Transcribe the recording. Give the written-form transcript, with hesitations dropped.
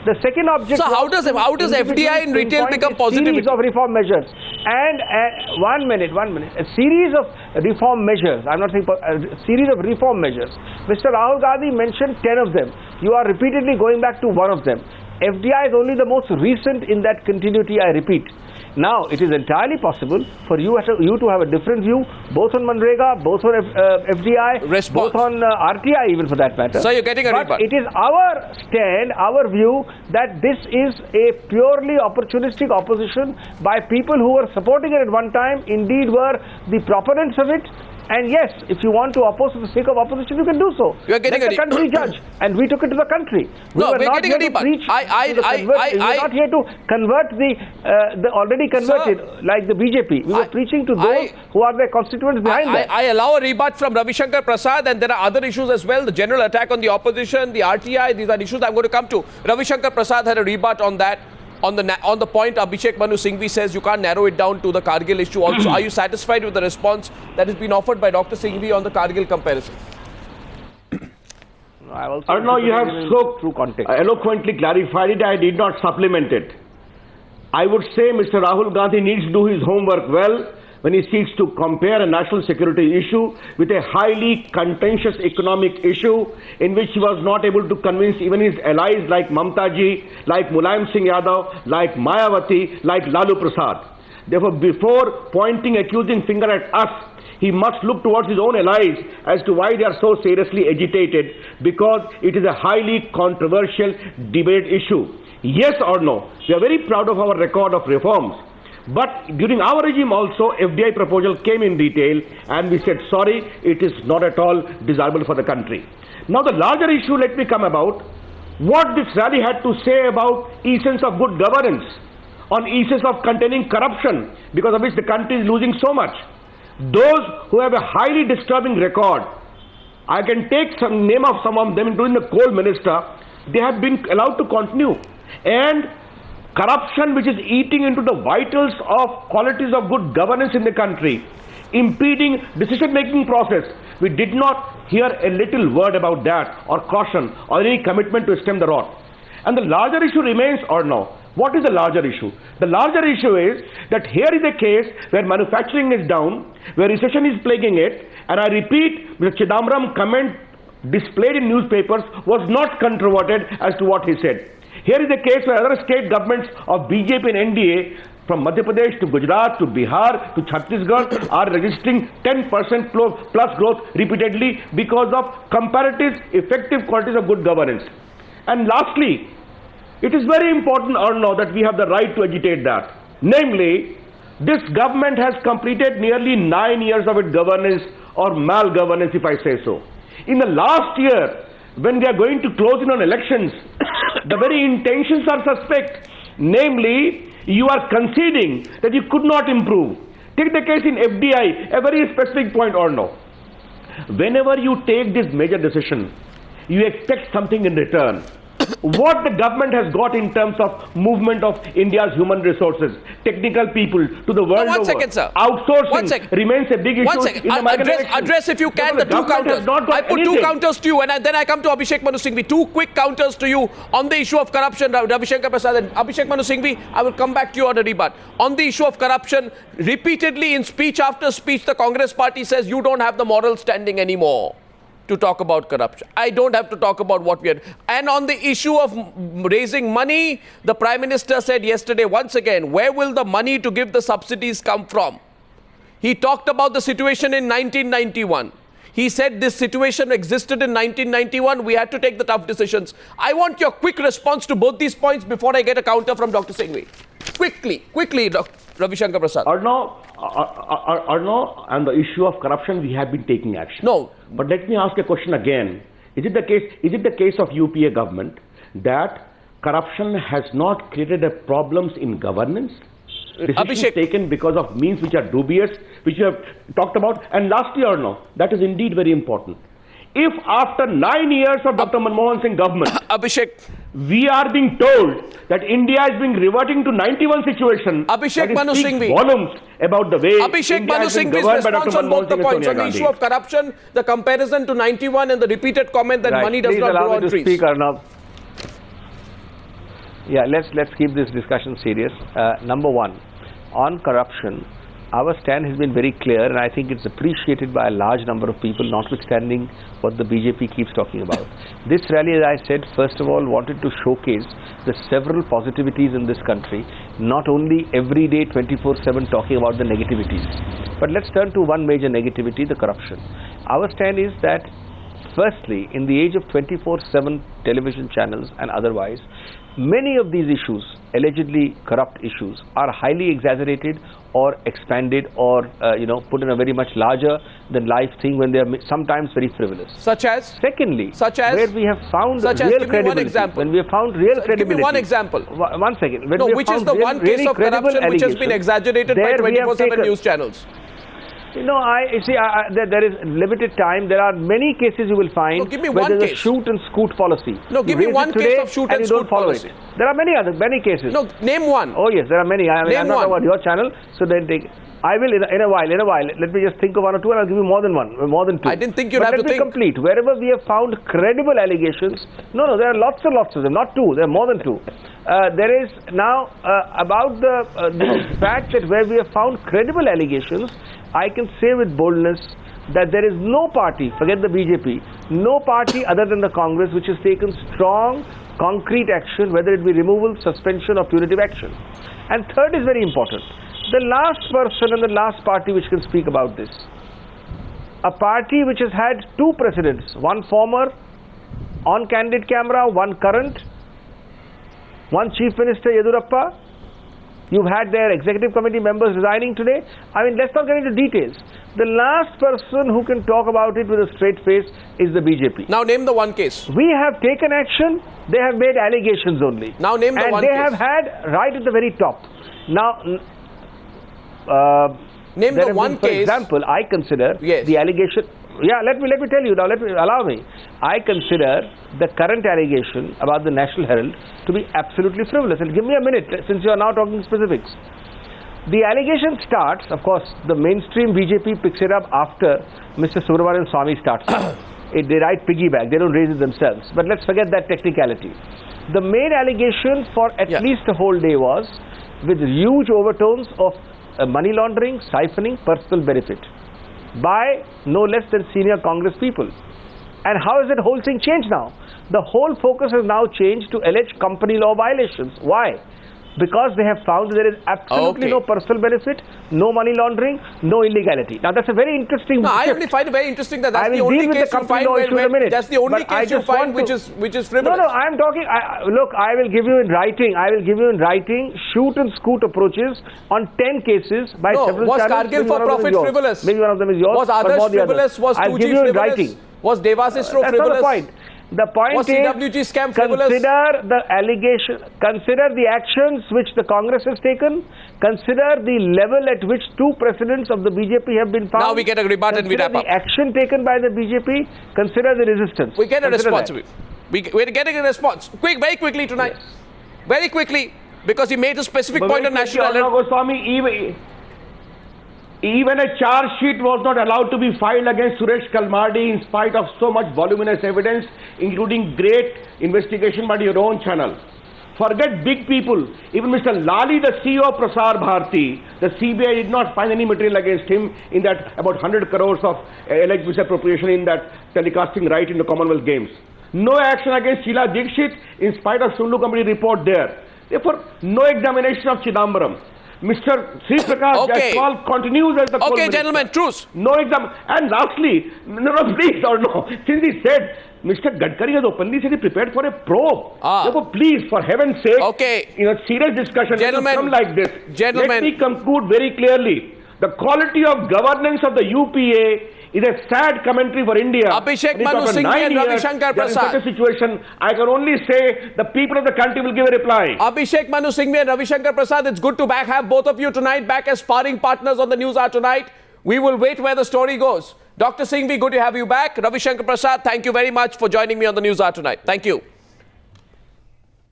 The second object. So how does FDI in retail become positive? Series of reform measures. And 1 minute. A series of reform measures. I'm not saying a series of reform measures. Mr. Rahul Gandhi mentioned 10 of them. You are repeatedly going back to one of them. FDI is only the most recent in that continuity, I repeat. Now, it is entirely possible for you to have a different view, both on Manrega, both on FDI, both on RTI even for that matter. So you're getting a rebut. But it is our stand, our view, that this is a purely opportunistic opposition by people who were supporting it at one time, indeed were the proponents of it. And yes, if you want to oppose for the sake of opposition, you can do so. You are getting Let the country judge. And we took it to the country. We're getting a rebut. We were not here to convert the already converted, like the BJP. We were preaching to those who are their constituents behind them. I allow a rebut from Ravi Shankar Prasad, and there are other issues as well. The general attack on the opposition, the RTI, these are issues I'm going to come to. Ravi Shankar Prasad had a rebut on that. On the point, Abhishek Manu Singhvi says you can't narrow it down to the Kargil issue also. Are you satisfied with the response that has been offered by Dr. Singhvi on the Kargil comparison? No, you have so eloquently clarified it. I did not supplement it. I would say Mr. Rahul Gandhi needs to do his homework well when he seeks to compare a national security issue with a highly contentious economic issue in which he was not able to convince even his allies like Mamta ji, like Mulayam Singh Yadav, like Mayawati, like Lalu Prasad. Therefore, before pointing accusing finger at us, he must look towards his own allies as to why they are so seriously agitated, because it is a highly controversial debate issue. Yes or no? We are very proud of our record of reforms. But during our regime also, FDI proposal came in detail and we said, sorry, it is not at all desirable for the country. Now the larger issue, let me come about what this rally had to say about essence of good governance, on essence of containing corruption, because of which the country is losing so much. Those who have a highly disturbing record, I can take some name of some of them, including the coal minister, they have been allowed to continue. And corruption which is eating into the vitals of qualities of good governance in the country, impeding decision-making process. We did not hear a little word about that or caution or any commitment to stem the rot. And the larger issue remains or no. What is the larger issue? The larger issue is that here is a case where manufacturing is down, where recession is plaguing it, and I repeat, Mr. Chidambaram comment displayed in newspapers was not controverted as to what he said. Here is a case where other state governments of BJP and NDA, from Madhya Pradesh to Gujarat to Bihar to Chhattisgarh, are registering 10% plus growth repeatedly because of comparative effective qualities of good governance. And lastly, it is very important or no that we have the right to agitate that. Namely, this government has completed nearly 9 years of its governance or malgovernance, if I say so. In the last year, when we are going to close in on elections, the very intentions are suspect. Namely, you are conceding that you could not improve. Take the case in FDI, a very specific point or no. Whenever you take this major decision, you expect something in return. What the government has got in terms of movement of India's human resources, technical people to the world over, outsourcing remains a big issue. Address if you can the two counters. I put two counters to you, and then I come to Abhishek Manu Singhvi. Two quick counters to you on the issue of corruption, Ravi Shankar Prasad and Abhishek Manu Singhvi. I will come back to you on a rebut. On the issue of corruption, repeatedly in speech after speech, the Congress party says you don't have the moral standing anymore to talk about corruption. I don't have to talk about what we are. And on the issue of raising money, the Prime Minister said yesterday, once again, where will the money to give the subsidies come from? He talked about the situation in 1991. He said this situation existed in 1991. We had to take the tough decisions. I want your quick response to both these points before I get a counter from Dr. Singhvi. Quickly, Dr. Ravi Shankar Prasad. Arnav, on the issue of corruption, we have been taking action. No. But let me ask a question again. Is it the case of UPA government that corruption has not created a problems in governance? Decisions taken because of means which are dubious, which you have talked about. And lastly, or no, that is indeed very important. If after 9 years of Dr. Manmohan Singh government, we are being told that India is being reverting to 91 situation, Abhishek Manu Singhvi, volumes about the way Abhishek Manu Singhvi's response on both the points, on the issue of corruption, the comparison to 91 and the repeated comment that money does not grow on trees. Please allow me to speak, Arnav. Yeah, let's keep this discussion serious. Number one, on corruption, our stand has been very clear, and I think it's appreciated by a large number of people, notwithstanding what the BJP keeps talking about. This rally, as I said, first of all, wanted to showcase the several positivities in this country, not only every day 24/7 talking about the negativities. But let's turn to one major negativity, the corruption. Our stand is that, firstly, in the age of 24/7 television channels and otherwise, many of these issues, allegedly corrupt issues, are highly exaggerated or expanded or put in a very much larger than life thing when they are sometimes very frivolous. Such as? Secondly, where we have found real credibility. One example. When we have found real credibility. Give me one example. One second. No, which is the one case of corruption which has been exaggerated by 24/7 news channels? There is limited time. There are many cases you will find. No, give me where one there's case. a shoot and scoot policy. No, give me one case of shoot and scoot policy. There are many cases. No, name one. Oh yes, there are many. I'm not one. about your channel, so then I will in a while. Let me just think of one or two, and I'll give you more than one, more than two. I didn't think you'd have to think. Let me complete. Wherever we have found credible allegations, no, there are lots and lots of them, not two. There are more than two. There is now about the fact that where we have found credible allegations, I can say with boldness that there is no party, forget the BJP, no party other than the Congress which has taken strong, concrete action, whether it be removal, suspension or punitive action. And third is very important. The last person and the last party which can speak about this, a party which has had two presidents, one former, on candid camera, one current, one Chief Minister Yedurappa. You've had their executive committee members resigning today. I mean, let's not get into details. The last person who can talk about it with a straight face is the BJP. Now name the one case. We have taken action. They have made allegations only. Now name the one case. And they have had right at the very top. Now, name the one case. For example, I consider the allegation. Yeah, let me tell you now. Allow me. I consider the current allegation about the National Herald to be absolutely frivolous. And give me a minute, since you are now talking specifics. The allegation starts, of course, the mainstream BJP picks it up after Mr. Subramanian Swamy starts it. They write piggyback. They don't raise it themselves. But let's forget that technicality. The main allegation for at least a whole day was with huge overtones of money laundering, siphoning, personal benefit by no less than senior Congress people. And how has that whole thing changed now? The whole focus has now changed to alleged company law violations. Why? Because they have found there is absolutely no personal benefit, no money laundering, no illegality. Now that's a very interesting. No, I only find it very interesting that that's the only case you find that's the only case you find which is frivolous. No, I am talking. Look, I will give you in writing. Shoot and scoot approaches on 10 cases by several channels. Was Kargil for profit frivolous? Maybe one of them is yours. Was Adarsh frivolous? Was 2G frivolous? Was Devasistro frivolous? That's not the point. The point was CWG scam frivolous? Consider the allegation, consider the actions which the Congress has taken, consider the level at which two presidents of the BJP have been found. Now we get a rebut and we wrap up. The action taken by the BJP, consider the resistance. We get a response. We're getting a response. Very quickly tonight. Yes. Very quickly, because he made a specific point on national. Goswami, even a charge sheet was not allowed to be filed against Suresh Kalmadi in spite of so much voluminous evidence, including great investigation by your own channel. Forget big people. Even Mr. Lali, the CEO of Prasar Bharati, the CBI did not find any material against him in that about 100 crores of alleged misappropriation in that telecasting right in the Commonwealth Games. No action against Sheila Dikshit in spite of Sundu Committee report there. Therefore, no examination of Chidambaram. Mr. Sri Prakash Jaiswal continues as the core minister. Gentlemen, truce. No exam. And lastly, since he said, Mr. Gadkari has openly said he prepared for a probe. Therefore, please, for heaven's sake, in a serious discussion, come like this. Let me conclude very clearly. The quality of governance of the UPA is a sad commentary for India. Abhishek Manu Singhvi and Ravi Shankar Prasad. In such a situation, I can only say the people of the country will give a reply. Abhishek Manu Singhvi and Ravi Shankar Prasad, it's good to have both of you tonight back as sparring partners on the News Hour tonight. We will wait where the story goes. Dr. Singhvi, good to have you back. Ravi Shankar Prasad, thank you very much for joining me on the News Hour tonight. Thank you.